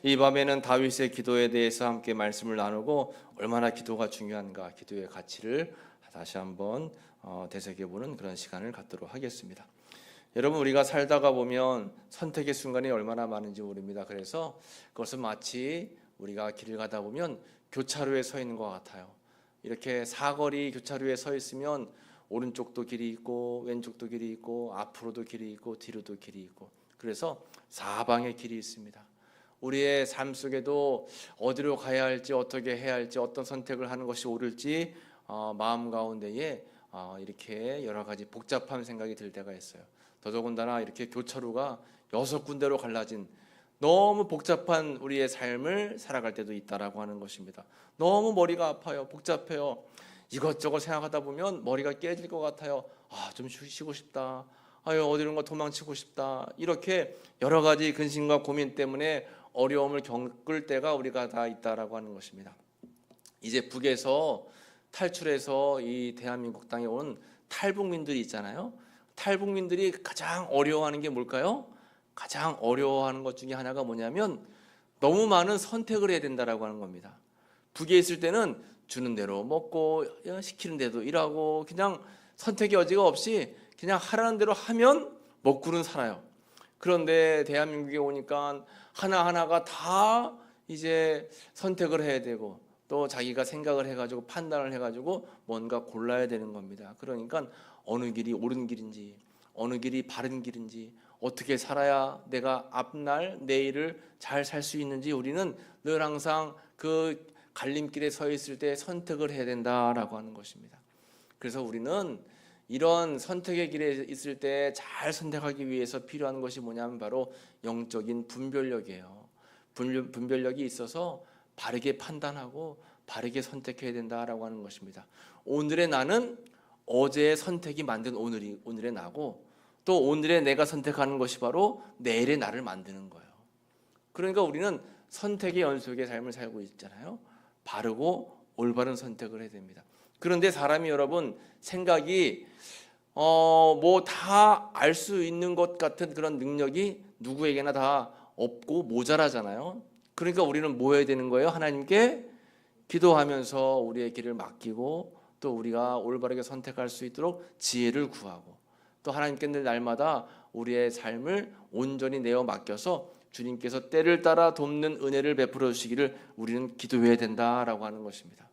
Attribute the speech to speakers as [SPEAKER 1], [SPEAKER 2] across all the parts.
[SPEAKER 1] 이 밤에는 다윗의 기도에 대해서 함께 말씀을 나누고 얼마나 기도가 중요한가, 기도의 가치를 다시 한번 되새겨보는 그런 시간을 갖도록 하겠습니다. 여러분, 우리가 살다가 보면 선택의 순간이 얼마나 많은지 모릅니다. 그래서 그것은 마치 우리가 길을 가다 보면 교차로에 서 있는 것 같아요. 이렇게 사거리 교차로에 서 있으면 오른쪽도 길이 있고 왼쪽도 길이 있고 앞으로도 길이 있고 뒤로도 길이 있고, 그래서 사방에 길이 있습니다. 우리의 삶 속에도 어디로 가야 할지, 어떻게 해야 할지, 어떤 선택을 하는 것이 옳을지 마음 가운데에 이렇게 여러 가지 복잡한 생각이 들 때가 있어요. 더더군다나 이렇게 교차로가 6군데로 갈라진 너무 복잡한 우리의 삶을 살아갈 때도 있다라고 하는 것입니다. 너무 머리가 아파요. 복잡해요. 이것저것 생각하다 보면 머리가 깨질 것 같아요. 좀 쉬고 싶다. 어디론가 도망치고 싶다. 이렇게 여러 가지 근심과 고민 때문에 어려움을 겪을 때가 우리가 다 있다라고 하는 것입니다. 이제 북에서 탈출해서 이 대한민국 땅에 온 탈북민들이 있잖아요. 탈북민들이 가장 어려워하는 게 뭘까요? 가장 어려워하는 것 중에 하나가 뭐냐면 너무 많은 선택을 해야 된다라고 하는 겁니다. 북에 있을 때는 주는 대로 먹고 시키는 대로 일하고 그냥 선택의 여지가 없이 그냥 하라는 대로 하면 먹고는 살아요. 그런데 대한민국에 오니까 하나하나가 다 이제 선택을 해야 되고 또 자기가 생각을 해가지고 판단을 해가지고 뭔가 골라야 되는 겁니다. 그러니까 어느 길이 옳은 길인지, 어느 길이 바른 길인지, 어떻게 살아야 내가 앞날 내일을 잘 살 수 있는지 우리는 늘 항상 그 갈림길에 서 있을 때 선택을 해야 된다라고 하는 것입니다. 그래서 우리는 이런 선택의 길에 있을 때 잘 선택하기 위해서 필요한 것이 뭐냐면 바로 영적인 분별력이에요. 분별력이 있어서 바르게 판단하고 바르게 선택해야 된다라고 하는 것입니다. 오늘의 나는 어제의 선택이 만든 오늘의 나고, 또 오늘의 내가 선택하는 것이 바로 내일의 나를 만드는 거예요. 그러니까 우리는 선택의 연속의 삶을 살고 있잖아요. 바르고 올바른 선택을 해야 됩니다. 그런데 사람이, 여러분, 생각이 뭐 다 알 수 있는 것 같은 그런 능력이 누구에게나 다 없고 모자라잖아요. 그러니까 우리는 뭐 해야 되는 거예요? 하나님께 기도하면서 우리의 길을 맡기고 또 우리가 올바르게 선택할 수 있도록 지혜를 구하고, 또 하나님께 늘 날마다 우리의 삶을 온전히 내어 맡겨서 주님께서 때를 따라 돕는 은혜를 베풀어 주시기를 우리는 기도해야 된다라고 하는 것입니다.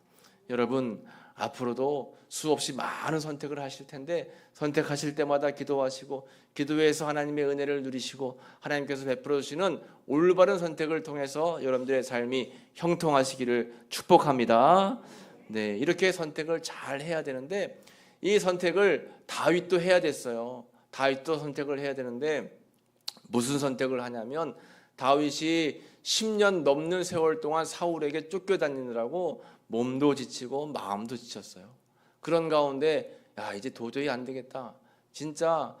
[SPEAKER 1] 여러분, 앞으로도 수없이 많은 선택을 하실 텐데 선택하실 때마다 기도하시고 기도해서 하나님의 은혜를 누리시고 하나님께서 베풀어 주시는 올바른 선택을 통해서 여러분들의 삶이 형통하시기를 축복합니다. 네, 이렇게 선택을 잘 해야 되는데 이 선택을 다윗도 해야 됐어요. 다윗도 선택을 해야 되는데 무슨 선택을 하냐면 다윗이 10년 넘는 세월 동안 사울에게 쫓겨다니느라고 몸도 지치고 마음도 지쳤어요. 그런 가운데 이제 도저히 안 되겠다. 진짜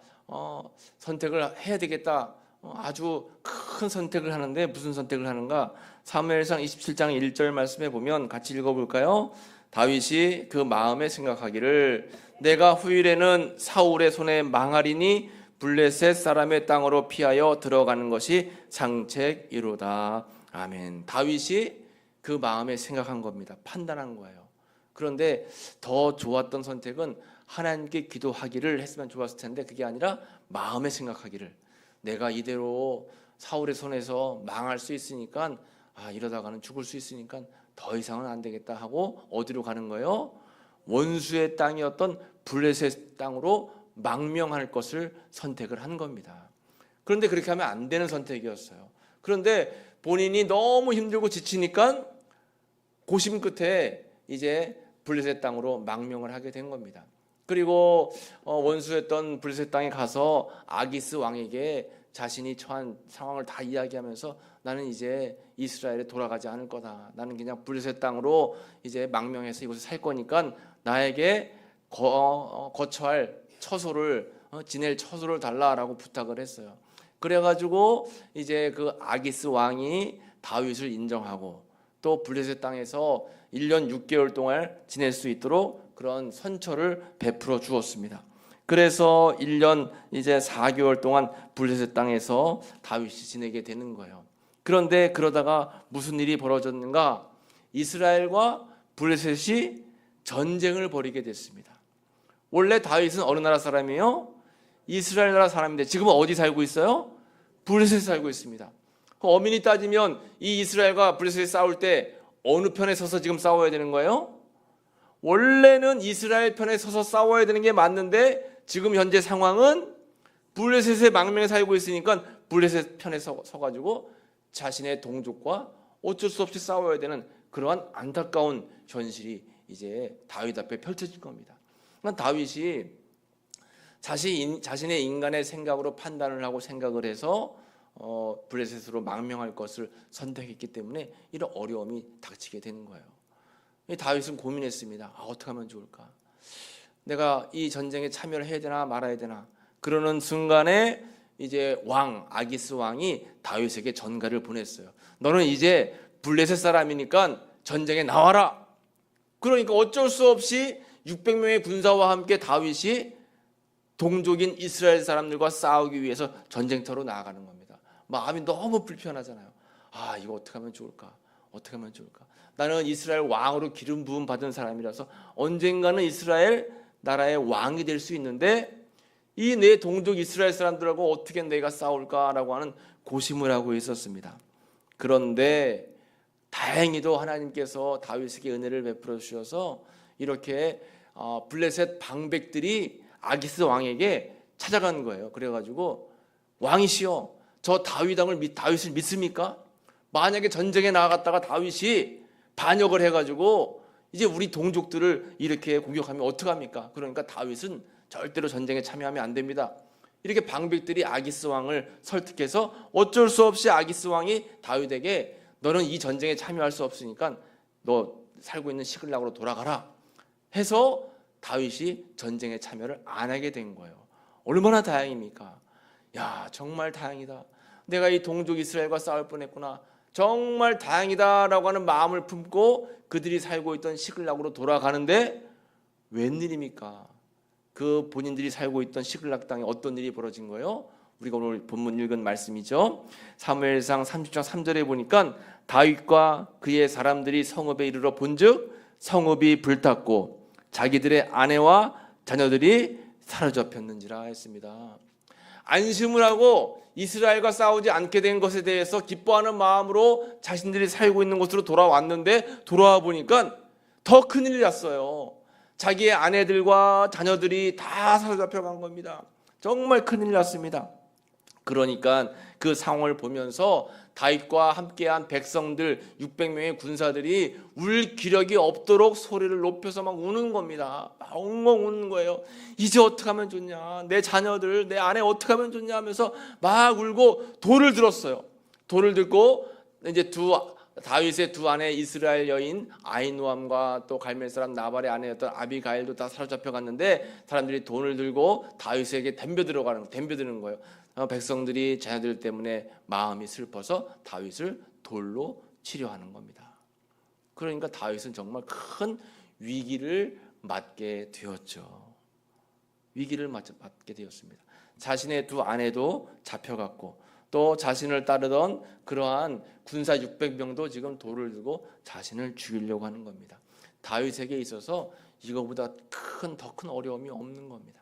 [SPEAKER 1] 선택을 해야 되겠다. 아주 큰 선택을 하는데 무슨 선택을 하는가? 사무엘상 27장 1절 말씀에 보면 같이 읽어볼까요? 다윗이 그 마음에 생각하기를 내가 후일에는 사울의 손에 망하리니 블레셋 사람의 땅으로 피하여 들어가는 것이 상책이로다. 아멘. 다윗이 그 마음에 생각한 겁니다. 판단한 거예요. 그런데 더 좋았던 선택은 하나님께 기도하기를 했으면 좋았을 텐데 그게 아니라 마음에 생각하기를, 내가 이대로 사울의 손에서 망할 수 있으니까 이러다가는 죽을 수 있으니까 더 이상은 안 되겠다 하고 어디로 가는 거예요? 원수의 땅이었던 블레셋 땅으로 망명할 것을 선택을 한 겁니다. 그런데 그렇게 하면 안 되는 선택이었어요. 그런데 본인이 너무 힘들고 지치니까 고심 끝에 이제 블레셋 땅으로 망명을 하게 된 겁니다. 그리고 원수였던 블레셋 땅에 가서 아기스 왕에게 자신이 처한 상황을 다 이야기하면서 나는 이제 이스라엘에 돌아가지 않을 거다. 나는 그냥 블레셋 땅으로 이제 망명해서 이곳에 살 거니까 나에게 거처할 처소를 지낼 처소를 달라라고 부탁을 했어요. 그래가지고 이제 그 아기스 왕이 다윗을 인정하고 또 블레셋 땅에서 1년 6개월 동안 지낼 수 있도록 그런 선처를 베풀어 주었습니다. 그래서 1년 이제 4개월 동안 블레셋 땅에서 다윗이 지내게 되는 거예요. 그런데 그러다가 무슨 일이 벌어졌는가? 이스라엘과 블레셋이 전쟁을 벌이게 됐습니다. 원래 다윗은 어느 나라 사람이에요? 이스라엘 나라 사람인데 지금은 어디 살고 있어요? 블레셋에 살고 있습니다. 엄연히 따지면 이 이스라엘과 블레셋이 싸울 때 어느 편에 서서 지금 싸워야 되는 거예요? 원래는 이스라엘 편에 서서 싸워야 되는 게 맞는데 지금 현재 상황은 블레셋의 망명에 살고 있으니까 블레셋 편에 서가지고 자신의 동족과 어쩔 수 없이 싸워야 되는 그러한 안타까운 현실이 이제 다윗 앞에 펼쳐질 겁니다. 그러니까 다윗이 자신의 인간의 생각으로 판단을 하고 생각을 해서 블레셋으로 망명할 것을 선택했기 때문에 이런 어려움이 닥치게 되는 거예요. 다윗은 고민했습니다. 어떻게 하면 좋을까? 내가 이 전쟁에 참여를 해야 되나 말아야 되나? 그러는 순간에 이제 아기스 왕이 다윗에게 전가를 보냈어요. 너는 이제 블레셋 사람이니까 전쟁에 나와라. 그러니까 어쩔 수 없이 600명의 군사와 함께 다윗이 동족인 이스라엘 사람들과 싸우기 위해서 전쟁터로 나아가는 겁니다. 마음이 너무 불편하잖아요. 이거 어떻게 하면 좋을까? 어떻게 하면 좋을까? 나는 이스라엘 왕으로 기름 부음 받은 사람이라서 언젠가는 이스라엘 나라의 왕이 될 수 있는데 이 내 동족 이스라엘 사람들하고 어떻게 내가 싸울까라고 하는 고심을 하고 있었습니다. 그런데 다행히도 하나님께서 다윗에게 은혜를 베풀어 주셔서 이렇게 블레셋 방백들이 아기스 왕에게 찾아간 거예요. 그래가지고 왕이시여, 저 다윗을 믿습니까? 만약에 전쟁에 나갔다가 다윗이 반역을 해가지고 이제 우리 동족들을 이렇게 공격하면 어떡합니까? 그러니까 다윗은 절대로 전쟁에 참여하면 안 됩니다. 이렇게 방백들이 아기스 왕을 설득해서 어쩔 수 없이 아기스 왕이 다윗에게 너는 이 전쟁에 참여할 수 없으니까 너 살고 있는 시글락으로 돌아가라 해서 다윗이 전쟁에 참여를 안 하게 된 거예요. 얼마나 다행입니까? 야, 정말 다행이다. 내가 이 동족 이스라엘과 싸울 뻔했구나. 정말 다행이다라고 하는 마음을 품고 그들이 살고 있던 시글락으로 돌아가는데 웬일입니까? 그 본인들이 살고 있던 시글락 땅에 어떤 일이 벌어진 거예요? 우리가 오늘 본문 읽은 말씀이죠. 사무엘상 30장 3절에 보니까 다윗과 그의 사람들이 성읍에 이르러 본즉 성읍이 불탔고 자기들의 아내와 자녀들이 사로잡혔는지라 했습니다. 안심을 하고 이스라엘과 싸우지 않게 된 것에 대해서 기뻐하는 마음으로 자신들이 살고 있는 곳으로 돌아왔는데 돌아와 보니까 더 큰일이 났어요. 자기의 아내들과 자녀들이 다 사로잡혀간 겁니다. 정말 큰일 났습니다. 그러니까 그 상황을 보면서 다윗과 함께한 백성들 600명의 군사들이 울 기력이 없도록 소리를 높여서 막 우는 겁니다. 엉엉 우는 거예요. 이제 어떻게 하면 좋냐, 내 자녀들, 내 아내 어떻게 하면 좋냐 하면서 막 울고 돌을 들었어요. 돌을 들고 이제 다윗의 두 아내 이스라엘 여인 아히노암과 또 갈멜 사람 나발의 아내였던 아비가일도 다 사로잡혀 갔는데 사람들이 돈을 들고 다윗에게 덤벼드는 거예요. 백성들이 자녀들 때문에 마음이 슬퍼서 다윗을 돌로 치려하는 겁니다. 그러니까 다윗은 정말 큰 위기를 맞게 되었죠. 위기를 맞게 되었습니다. 자신의 두 아내도 잡혀갔고 또 자신을 따르던 그러한 군사 600명도 지금 돌을 들고 자신을 죽이려고 하는 겁니다. 다윗에게 있어서 이거보다 더 큰 어려움이 없는 겁니다.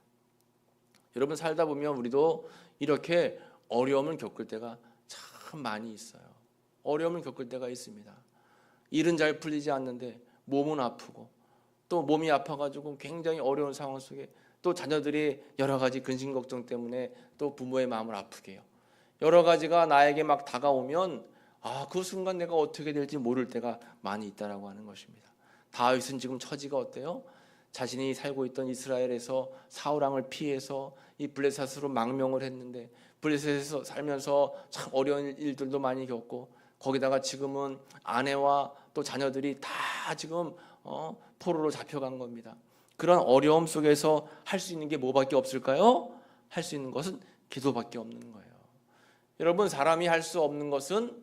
[SPEAKER 1] 여러분 살다 보면 우리도 이렇게 어려움을 겪을 때가 참 많이 있어요. 어려움을 겪을 때가 있습니다. 일은 잘 풀리지 않는데 몸은 아프고 또 몸이 아파가지고 굉장히 어려운 상황 속에 또 자녀들이 여러 가지 근심 걱정 때문에 또 부모의 마음을 아프게 해요. 여러 가지가 나에게 막 다가오면 그 순간 내가 어떻게 될지 모를 때가 많이 있다라고 하는 것입니다. 다윗은 지금 처지가 어때요? 자신이 살고 있던 이스라엘에서 사울 왕을 피해서 이 블레셋으로 망명을 했는데 블레셋에서 살면서 참 어려운 일들도 많이 겪고 거기다가 지금은 아내와 또 자녀들이 다 지금 포로로 잡혀간 겁니다. 그런 어려움 속에서 할 수 있는 게 뭐밖에 없을까요? 할 수 있는 것은 기도밖에 없는 거예요. 여러분 사람이 할 수 없는 것은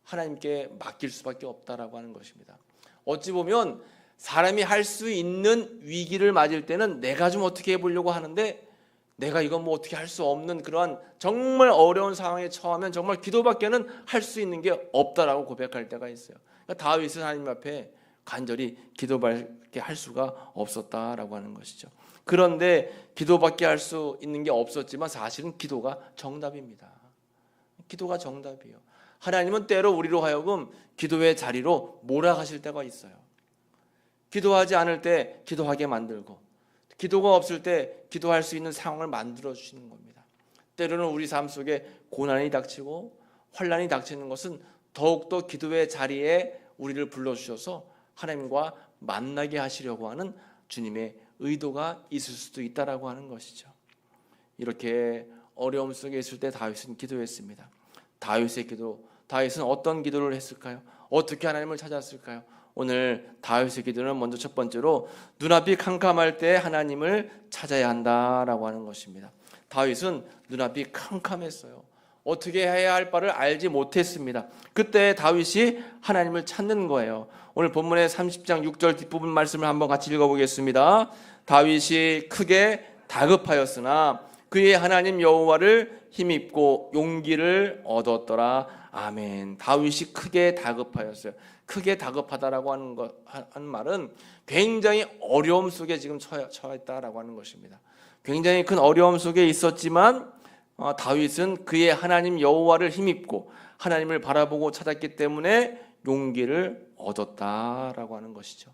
[SPEAKER 1] 하나님께 맡길 수밖에 없다라고 하는 것입니다. 어찌 보면 사람이 할 수 있는 위기를 맞을 때는 내가 좀 어떻게 해보려고 하는데 내가 이거 뭐 어떻게 할 수 없는 그러한 정말 어려운 상황에 처하면 정말 기도밖에는 할 수 있는 게 없다라고 고백할 때가 있어요. 그러니까 다윗은 하나님 앞에 간절히 기도밖에 할 수가 없었다라고 하는 것이죠. 그런데 기도밖에 할 수 있는 게 없었지만 사실은 기도가 정답입니다. 기도가 정답이에요. 하나님은 때로 우리로 하여금 기도의 자리로 몰아가실 때가 있어요. 기도하지 않을 때 기도하게 만들고, 기도가 없을 때 기도할 수 있는 상황을 만들어 주시는 겁니다. 때로는 우리 삶 속에 고난이 닥치고 환난이 닥치는 것은 더욱더 기도의 자리에 우리를 불러주셔서 하나님과 만나게 하시려고 하는 주님의 의도가 있을 수도 있다라고 하는 것이죠. 이렇게 어려움 속에 있을 때 다윗은 기도했습니다. 다윗의 기도, 다윗은 어떤 기도를 했을까요? 어떻게 하나님을 찾았을까요? 오늘 다윗의 기도는 먼저 첫 번째로 눈앞이 캄캄할 때 하나님을 찾아야 한다라고 하는 것입니다. 다윗은 눈앞이 캄캄했어요. 어떻게 해야 할 바를 알지 못했습니다. 그때 다윗이 하나님을 찾는 거예요. 오늘 본문의 30장 6절 뒷부분 말씀을 한번 같이 읽어보겠습니다. 다윗이 크게 다급하였으나 그의 하나님 여호와를 힘입고 용기를 얻었더라. 아멘. 다윗이 크게 다급하였어요. 크게 다급하다라고 하는 말은 굉장히 어려움 속에 지금 처했다라고 하는 것입니다. 굉장히 큰 어려움 속에 있었지만 다윗은 그의 하나님 여호와를 힘입고 하나님을 바라보고 찾았기 때문에 용기를 얻었다라고 하는 것이죠.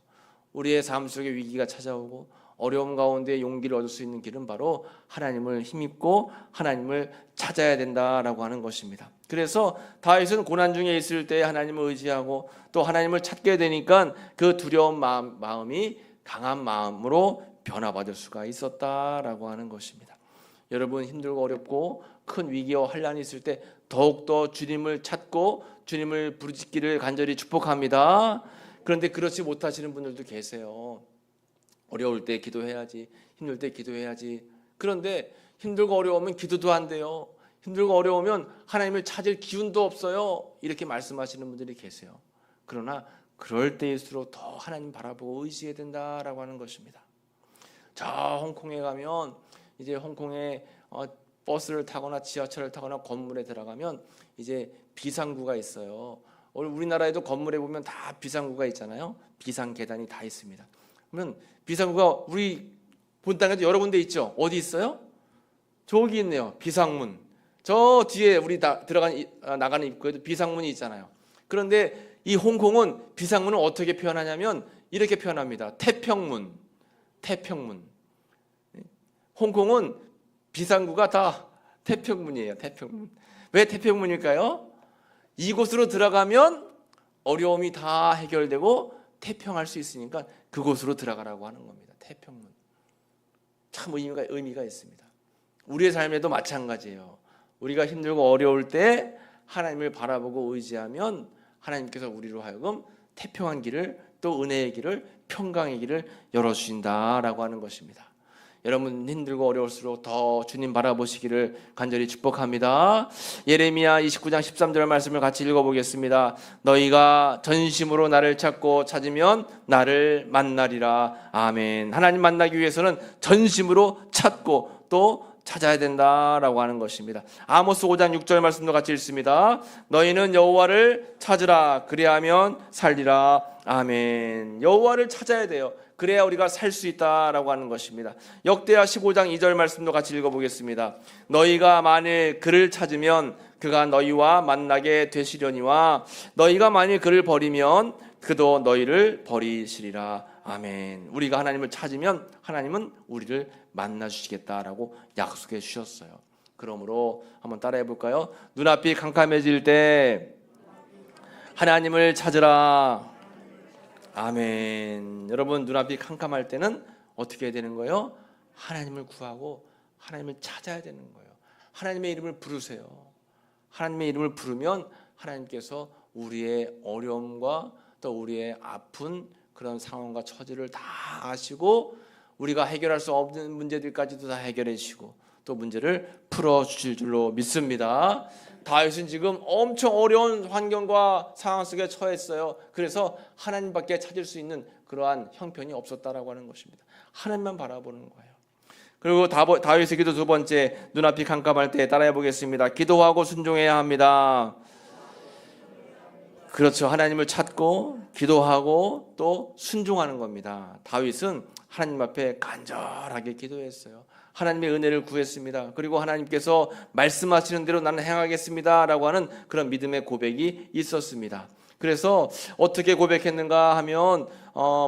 [SPEAKER 1] 우리의 삶 속에 위기가 찾아오고 어려움 가운데 용기를 얻을 수 있는 길은 바로 하나님을 힘입고 하나님을 찾아야 된다라고 하는 것입니다. 그래서 다윗은 고난 중에 있을 때 하나님을 의지하고 또 하나님을 찾게 되니까 그 두려운 마음이 강한 마음으로 변화받을 수가 있었다라고 하는 것입니다. 여러분 힘들고 어렵고 큰 위기와 환난이 있을 때 더욱더 주님을 찾고 주님을 부르짖기를 간절히 축복합니다. 그런데 그렇지 못하시는 분들도 계세요. 어려울 때 기도해야지, 힘들 때 기도해야지. 그런데 힘들고 어려우면 기도도 안 돼요. 힘들고 어려우면 하나님을 찾을 기운도 없어요. 이렇게 말씀하시는 분들이 계세요. 그러나 그럴 때일수록 더 하나님 바라보고 의지해야 된다라고 하는 것입니다. 저 홍콩에 가면 이제 홍콩에 버스를 타거나 지하철을 타거나 건물에 들어가면 이제 비상구가 있어요. 우리나라에도 건물에 보면 다 비상구가 있잖아요. 비상 계단이 다 있습니다. 그러면 비상구가 우리 본 땅에도 여러 군데 있죠. 어디 있어요? 저기 있네요. 비상문. 저 뒤에 우리 나가는 입구에도 비상문이 있잖아요. 그런데 이 홍콩은 비상문을 어떻게 표현하냐면 이렇게 표현합니다. 태평문. 태평문. 홍콩은 비상구가 다 태평문이에요. 태평문. 왜 태평문일까요? 이곳으로 들어가면 어려움이 다 해결되고 태평할 수 있으니까 그곳으로 들어가라고 하는 겁니다. 태평문. 참 의미가 있습니다. 우리의 삶에도 마찬가지예요. 우리가 힘들고 어려울 때 하나님을 바라보고 의지하면 하나님께서 우리로 하여금 태평한 길을 또 은혜의 길을 평강의 길을 열어주신다라고 하는 것입니다. 여러분 힘들고 어려울수록 더 주님 바라보시기를 간절히 축복합니다. 예레미야 29장 13절 말씀을 같이 읽어보겠습니다. 너희가 전심으로 나를 찾으면 나를 만나리라. 아멘. 하나님 만나기 위해서는 전심으로 찾고 또 찾아야 된다라고 하는 것입니다. 아모스 5장 6절 말씀도 같이 읽습니다. 너희는 여호와를 찾으라. 그리하면 살리라. 아멘. 여호와를 찾아야 돼요. 그래야 우리가 살 수 있다라고 하는 것입니다. 역대하 15장 2절 말씀도 같이 읽어보겠습니다. 너희가 만일 그를 찾으면 그가 너희와 만나게 되시려니와 너희가 만일 그를 버리면 그도 너희를 버리시리라. 아멘. 우리가 하나님을 찾으면 하나님은 우리를 만나 주시겠다라고 약속해 주셨어요. 그러므로 한번 따라해 볼까요? 눈앞이 캄캄해질 때 하나님을 찾으라. 아멘. 여러분 눈앞이 캄캄할 때는 어떻게 해야 되는 거예요? 하나님을 구하고 하나님을 찾아야 되는 거예요. 하나님의 이름을 부르세요. 하나님의 이름을 부르면 하나님께서 우리의 어려움과 또 우리의 아픈 그런 상황과 처지를 다 아시고 우리가 해결할 수 없는 문제들까지도 다 해결해 주시고 또 문제를 풀어주실 줄로 믿습니다. 다윗은 지금 엄청 어려운 환경과 상황 속에 처했어요. 그래서 하나님밖에 찾을 수 있는 그러한 형편이 없었다라고 하는 것입니다. 하나님만 바라보는 거예요. 그리고 다윗의 기도 두 번째, 눈앞이 캄캄할 때 따라해 보겠습니다. 기도하고 순종해야 합니다. 그렇죠. 하나님을 찾고 기도하고 또 순종하는 겁니다. 다윗은 하나님 앞에 간절하게 기도했어요. 하나님의 은혜를 구했습니다. 그리고 하나님께서 말씀하시는 대로 나는 행하겠습니다 라고 하는 그런 믿음의 고백이 있었습니다. 그래서 어떻게 고백했는가 하면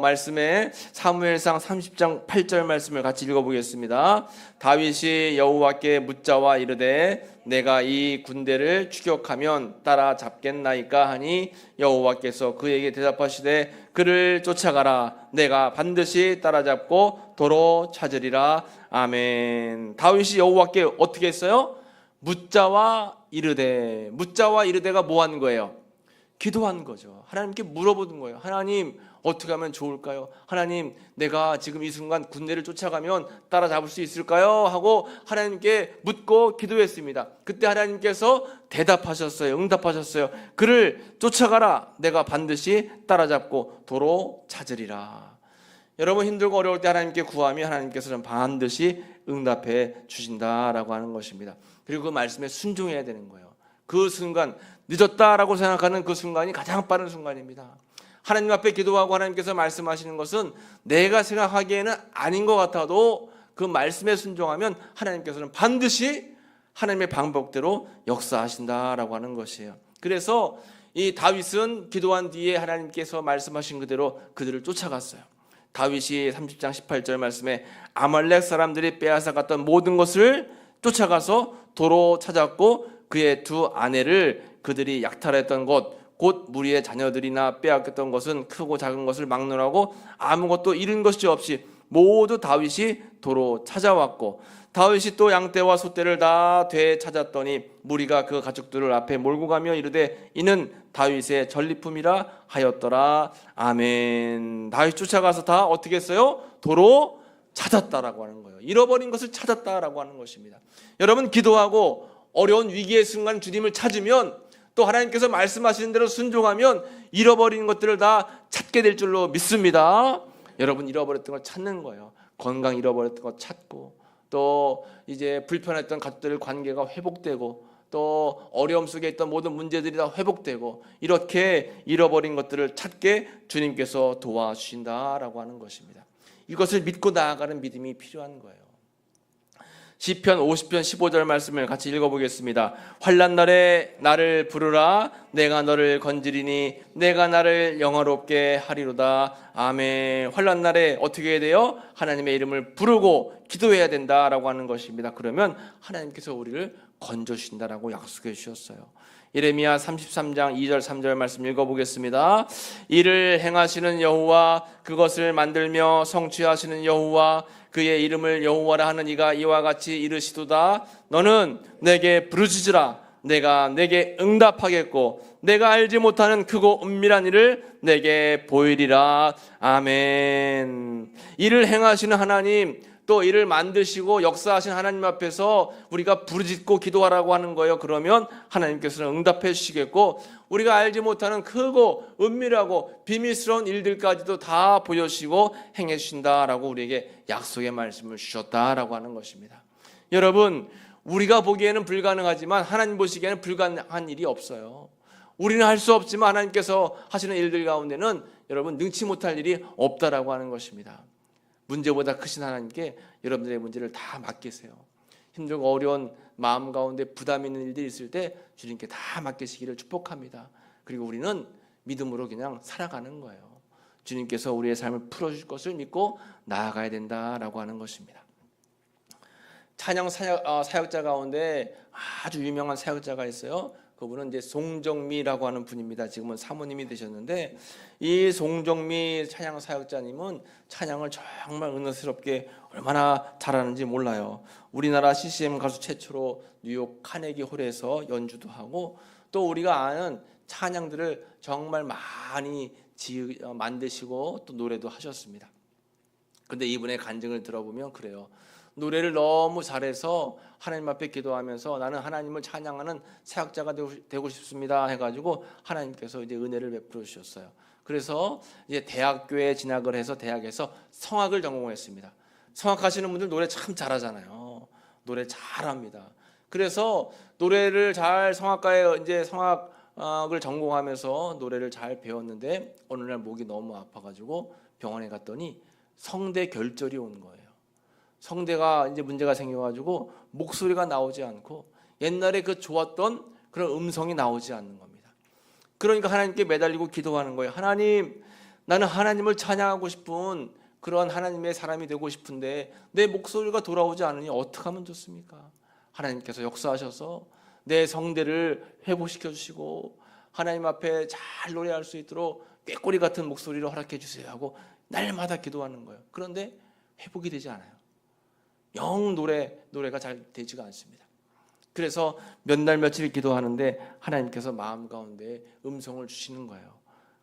[SPEAKER 1] 말씀에 사무엘상 30장 8절 말씀을 같이 읽어보겠습니다. 다윗이 여호와께 묻자와 이르되 내가 이 군대를 추격하면 따라잡겠나이까 하니 여호와께서 그에게 대답하시되 그를 쫓아가라. 내가 반드시 따라잡고 도로 찾으리라. 아멘. 다윗이 여호와께 어떻게 했어요? 묻자와 이르되가 뭐 한 거예요? 기도한 거죠. 하나님께 물어보는 거예요. 하나님, 어떻게 하면 좋을까요? 하나님, 내가 지금 이 순간 군대를 쫓아가면 따라잡을 수 있을까요? 하고 하나님께 묻고 기도했습니다. 그때 하나님께서 대답하셨어요. 응답하셨어요. 그를 쫓아가라. 내가 반드시 따라잡고 도로 찾으리라. 여러분, 힘들고 어려울 때 하나님께 구하면 하나님께서는 반드시 응답해 주신다라고 하는 것입니다. 그리고 그 말씀에 순종해야 되는 거예요. 그 순간, 늦었다라고 생각하는 그 순간이 가장 빠른 순간입니다. 하나님 앞에 기도하고 하나님께서 말씀하시는 것은 내가 생각하기에는 아닌 것 같아도 그 말씀에 순종하면 하나님께서는 반드시 하나님의 방법대로 역사하신다라고 하는 것이에요. 그래서 이 다윗은 기도한 뒤에 하나님께서 말씀하신 그대로 그들을 쫓아갔어요. 다윗이 30장 18절 말씀에 아말렉 사람들이 빼앗아갔던 모든 것을 쫓아가서 도로 찾았고 그의 두 아내를 그들이 약탈했던 곳, 곧 무리의 자녀들이나 빼앗겼던 것은 크고 작은 것을 막론하고 아무것도 잃은 것이 없이 모두 다윗이 도로 찾아왔고, 다윗이 또 양떼와 소떼를 다 되찾았더니 무리가 그 가축들을 앞에 몰고 가며 이르되 이는 다윗의 전리품이라 하였더라. 아멘. 다윗 쫓아가서 다 어떻게 했어요? 도로 찾았다라고 하는 거예요. 잃어버린 것을 찾았다라고 하는 것입니다. 여러분, 기도하고 어려운 위기의 순간 주님을 찾으면, 또 하나님께서 말씀하시는 대로 순종하면 잃어버린 것들을 다 찾게 될 줄로 믿습니다. 여러분, 잃어버렸던 걸 찾는 거예요. 건강 잃어버렸던 거 찾고, 또 이제 불편했던 가족들 관계가 회복되고, 또 어려움 속에 있던 모든 문제들이 다 회복되고, 이렇게 잃어버린 것들을 찾게 주님께서 도와주신다라고 하는 것입니다. 이것을 믿고 나아가는 믿음이 필요한 거예요. 시편 50편 15절 말씀을 같이 읽어보겠습니다. 환난 날에 나를 부르라. 내가 너를 건지리니 내가 나를 영화롭게 하리로다. 아멘. 환난 날에 어떻게 해야 돼요? 하나님의 이름을 부르고 기도해야 된다라고 하는 것입니다. 그러면 하나님께서 우리를 건져주신다라고 약속해 주셨어요. 예레미야 33장 2절 3절 말씀 읽어보겠습니다. 이를 행하시는 여호와, 그것을 만들며 성취하시는 여호와, 그의 이름을 여호와라 하는 이가 이와 같이 이르시도다. 너는 내게 부르짖으라. 내가 내게 응답하겠고 내가 알지 못하는 크고 은밀한 일을 내게 보이리라. 아멘. 이를 행하시는 하나님, 또 이를 만드시고 역사하신 하나님 앞에서 우리가 부르짖고 기도하라고 하는 거예요. 그러면 하나님께서는 응답해 주시겠고, 우리가 알지 못하는 크고 은밀하고 비밀스러운 일들까지도 다 보여주시고 행해 주신다라고 우리에게 약속의 말씀을 주셨다라고 하는 것입니다. 여러분, 우리가 보기에는 불가능하지만 하나님 보시기에는 불가능한 일이 없어요. 우리는 할 수 없지만 하나님께서 하시는 일들 가운데는 여러분 능치 못할 일이 없다라고 하는 것입니다. 문제보다 크신 하나님께 여러분들의 문제를 다 맡기세요. 힘들고 어려운 마음 가운데 부담 있는 일들이 있을 때 주님께 다 맡기시기를 축복합니다. 그리고 우리는 믿음으로 그냥 살아가는 거예요. 주님께서 우리의 삶을 풀어줄 것을 믿고 나아가야 된다라고 하는 것입니다. 찬양 사역자 가운데 아주 유명한 사역자가 있어요. 그분은 이제 송정미라고 하는 분입니다. 지금은 사모님이 되셨는데, 이 송정미 찬양 사역자님은 찬양을 정말 은혜스럽게 얼마나 잘하는지 몰라요. 우리나라 CCM 가수 최초로 뉴욕 카네기 홀에서 연주도 하고, 또 우리가 아는 찬양들을 정말 많이 만드시고 또 노래도 하셨습니다. 근데 이분의 간증을 들어보면 그래요. 노래를 너무 잘해서 하나님 앞에 기도하면서 나는 하나님을 찬양하는 사역자가 되고 싶습니다 해가지고 하나님께서 이제 은혜를 베풀어 주셨어요. 그래서 이제 대학교에 진학을 해서 대학에서 성악을 전공했습니다. 성악하시는 분들 노래 참 잘하잖아요. 노래 잘합니다. 그래서 노래를 잘 성악가에 이제 성악을 전공하면서 노래를 잘 배웠는데 어느 날 목이 너무 아파가지고 병원에 갔더니 성대 결절이 온 거예요. 성대가 이제 문제가 생겨가지고 목소리가 나오지 않고 옛날에 그 좋았던 그런 음성이 나오지 않는 겁니다. 그러니까 하나님께 매달리고 기도하는 거예요. 하나님, 나는 하나님을 찬양하고 싶은 그런 하나님의 사람이 되고 싶은데 내 목소리가 돌아오지 않으니 어떻게 하면 좋습니까? 하나님께서 역사하셔서 내 성대를 회복시켜 주시고 하나님 앞에 잘 노래할 수 있도록 꾀꼬리 같은 목소리를 허락해 주세요 하고 날마다 기도하는 거예요. 그런데 회복이 되지 않아요. 영 노래가 잘 되지가 않습니다. 그래서 몇 날 며칠 기도하는데 하나님께서 마음 가운데 음성을 주시는 거예요.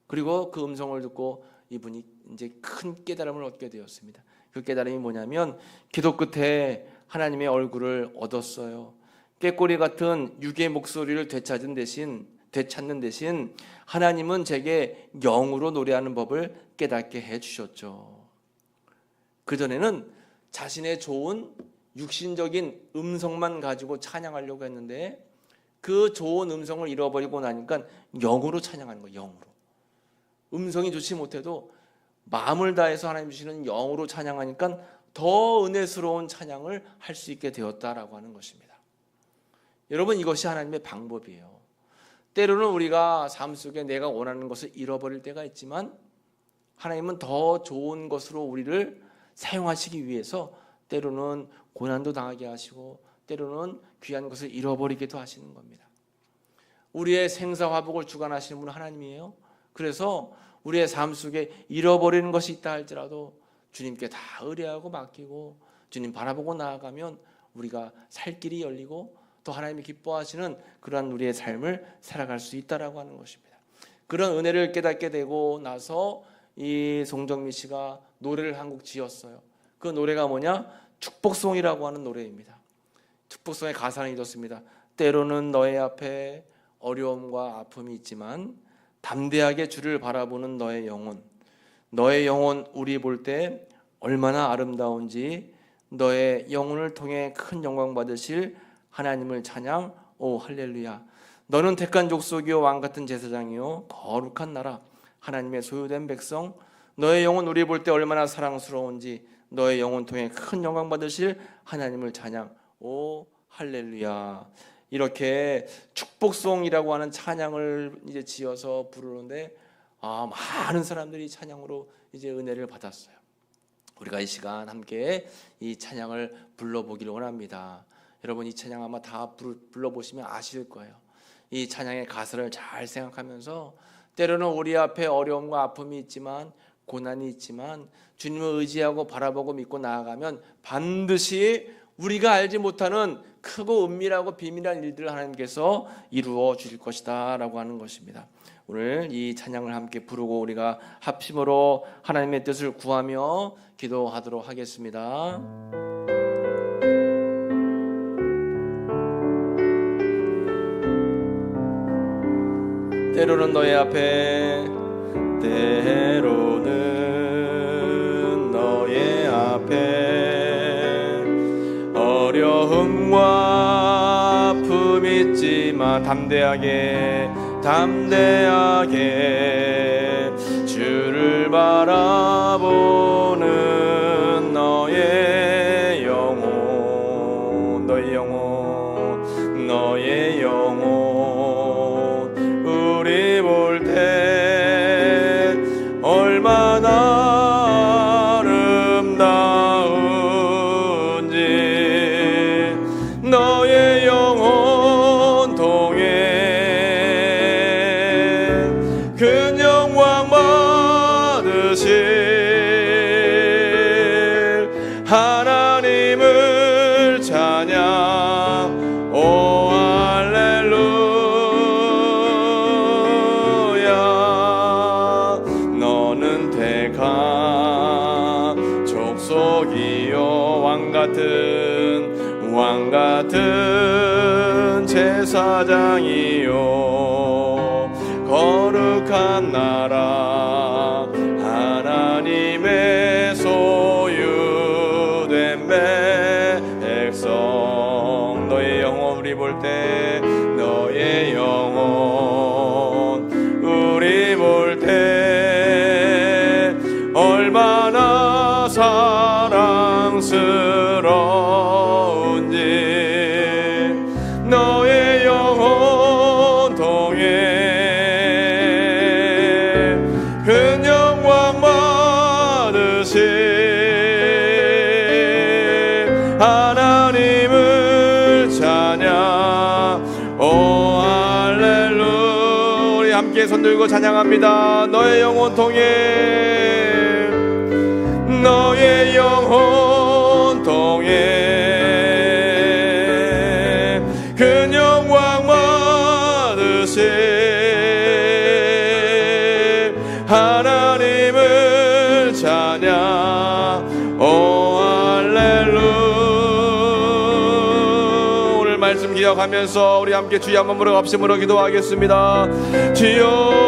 [SPEAKER 1] 그리고 그 음성을 듣고 이분이 이제 큰 깨달음을 얻게 되었습니다. 그 깨달음이 뭐냐면 기도 끝에 하나님의 얼굴을 얻었어요. 꾀꼬리 같은 육의 목소리를 되찾는 대신 하나님은 제게 영으로 노래하는 법을 깨닫게 해주셨죠. 그전에는 자신의 좋은 육신적인 음성만 가지고 찬양하려고 했는데 그 좋은 음성을 잃어버리고 나니까 영으로 찬양하는 거예요. 영으로. 음성이 좋지 못해도 마음을 다해서 하나님 주시는 영으로 찬양하니까 더 은혜스러운 찬양을 할 수 있게 되었다라고 하는 것입니다. 여러분, 이것이 하나님의 방법이에요. 때로는 우리가 삶 속에 내가 원하는 것을 잃어버릴 때가 있지만 하나님은 더 좋은 것으로 우리를 사용하시기 위해서 때로는 고난도 당하게 하시고 때로는 귀한 것을 잃어버리기도 하시는 겁니다. 우리의 생사화복을 주관하시는 분은 하나님이에요. 그래서 우리의 삶 속에 잃어버리는 것이 있다 할지라도 주님께 다 의뢰하고 맡기고 주님 바라보고 나아가면 우리가 살 길이 열리고 또 하나님이 기뻐하시는 그러한 우리의 삶을 살아갈 수 있다라고 하는 것입니다. 그런 은혜를 깨닫게 되고 나서 이 송정민 씨가 노래를 한 곡 지었어요. 그 노래가 뭐냐? 축복송이라고 하는 노래입니다. 축복송의 가사는 이렇습니다. 때로는 너의 앞에 어려움과 아픔이 있지만 담대하게 주를 바라보는 너의 영혼 우리 볼 때 얼마나 아름다운지 너의 영혼을 통해 큰 영광 받으실 하나님을 찬양. 오 할렐루야. 너는 택한 족속이요 왕같은 제사장이요 거룩한 나라 하나님의 소유된 백성. 너의 영혼 우리 볼 때 얼마나 사랑스러운지 너의 영혼 통해 큰 영광 받으실 하나님을 찬양. 오 할렐루야. 이렇게 축복송이라고 하는 찬양을 이제 지어서 부르는데 많은 사람들이 찬양으로 이제 은혜를 받았어요. 우리가 이 시간 함께 이 찬양을 불러보기를 원합니다. 여러분, 이 찬양 아마 다 불러보시면 아실 거예요. 이 찬양의 가사를 잘 생각하면서 때로는 우리 앞에 어려움과 아픔이 있지만 고난이 있지만 주님을 의지하고 바라보고 믿고 나아가면 반드시 우리가 알지 못하는 크고 은밀하고 비밀한 일들을 하나님께서 이루어 주실 것이다 라고 하는 것입니다. 오늘 이 찬양을 함께 부르고 우리가 합심으로 하나님의 뜻을 구하며 기도하도록 하겠습니다. 때로는 너의 앞에 어려움과 아픔 있지만 담대하게 주를 바라보는 너의 영혼 우리 볼 때 얼마나 아름다운지 너의 영혼 통해 큰 영광 받으실 하나님을 찬양. 오 할렐루야. 너는 택한 족속이요 왕같은 제사장이요 거룩한 나라 하나님의 소유된 손들고 찬양합니다. 너의 영혼 통해, 너의 영혼 통해 큰 영광 받으신 하나님을 찬양. 오 할렐루야. 오늘 말씀 기억하면서 우리 함께 주여 한번 부르갑심으로 기도하겠습니다. 주여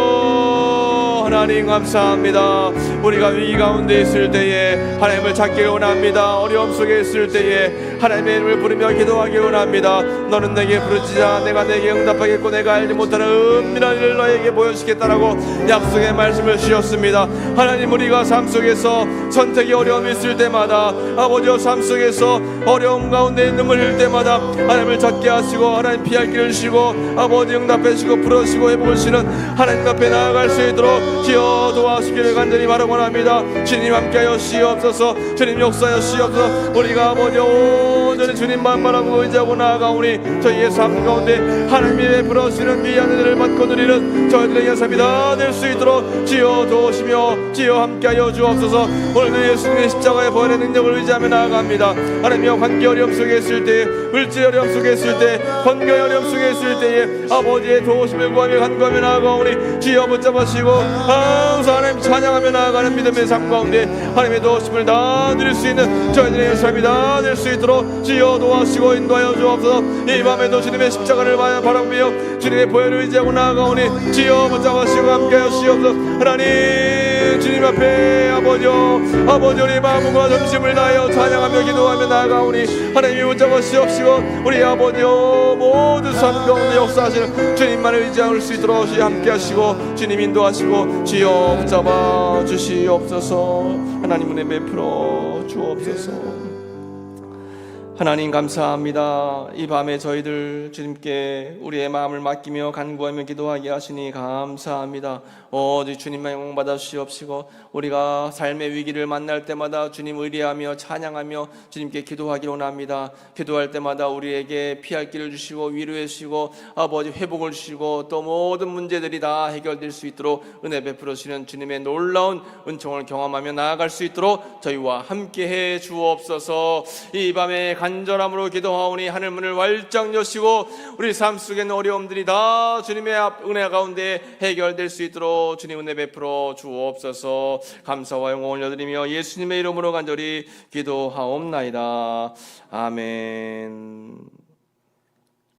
[SPEAKER 1] 하나님 감사합니다. 우리가 위기 가운데 있을 때에 하나님을 찾기 원합니다. 어려움 속에 있을 때에 하나님의 이름을 부르며 기도하기 원합니다. 너는 내게 부르짖으라 내가 내게 응답하겠고 내가 알지 못하는 은밀한 일을 너에게 보여주겠다라고 약속의 말씀을 주셨습니다. 하나님, 우리가 삶 속에서 선택이 어려움이 있을 때마다, 아버지여 삶 속에서 어려움 가운데 눈물 흘릴 때마다 하나님을 찾게 하시고 하나님 피할 길을 주시고 아버지 응답해 주시고 풀어주시고 회복을 주시는 하나님 앞에 나아갈 수 있도록 주여 도와주시기를 간절히 바라고 합니다. 주님 함께하여 주시옵소서. 주님 역사하여 주시옵소서. 우리가 아버지 온전히 주님만 바라보고 의지하고 나아가오니 저희의 삶 가운데 하나님의 부러지는 귀한 은혜를 받고 누리는 저희들의 삶이 다 될 수 있도록 주여 도우시며 주여 함께하여 주옵소서. 오늘도 예수님의 십자가의 부활의 능력을 의지하며 나아갑니다. 하나님이여, 관계 어려움 속에 있을 때에, 물질 어려움 속에 있을 때, 건강 어려움 속에 있을 때에 아버지의 도우심을 구하며 간구하며 나아가오니 주여 붙잡으시고 항상 하나님 찬양하며 나아가는 믿음의 삶 가운데 하나님의 도우심을 다 누릴 수 있는 저희들의 삶이 다 될 수 있도록 주여 도와주시고 인도하여 주옵소서. 이 밤에도 주님의 십자가를 바라보며 주님의 보혈을 의지하고 나아가오니 주여 붙잡으시고 함께하여 주옵소서. 하나님, 주님 앞에 아버지 우리 마음과 점심을 다하여 찬양하며 기도하며 나아가오니 하나님이 붙잡으시옵시고 우리 아버지여 모두 삶 가운데 역사하시는 주님만을 의지할 수 있도록 주여 함께하시고 주님 인도하시고 주여 붙잡아 주시옵소서. 하나님 은혜 베풀어 주옵소서. 하나님 감사합니다. 이 밤에 저희들 주님께 우리의 마음을 맡기며 간구하며 기도하게 하시니 감사합니다. 주님만 영광 받아 주시옵시고 우리가 삶의 위기를 만날 때마다 주님 의뢰하며 찬양하며 주님께 기도하기를 원합니다. 기도할 때마다 우리에게 피할 길을 주시고 위로해 주시고 아버지 회복을 주시고 또 모든 문제들이 다 해결될 수 있도록 은혜 베풀어 주시는 주님의 놀라운 은총을 경험하며 나아갈 수 있도록 저희와 함께해 주옵소서. 이 밤에 간절함으로 기도하오니 하늘 문을 활짝 여시고 우리 삶 속에는 어려움들이 다 주님의 은혜 가운데 해결될 수 있도록 주님 은혜 베풀어 주옵소서. 감사와 영광을 올려드리며 예수님의 이름으로 간절히 기도하옵나이다. 아멘.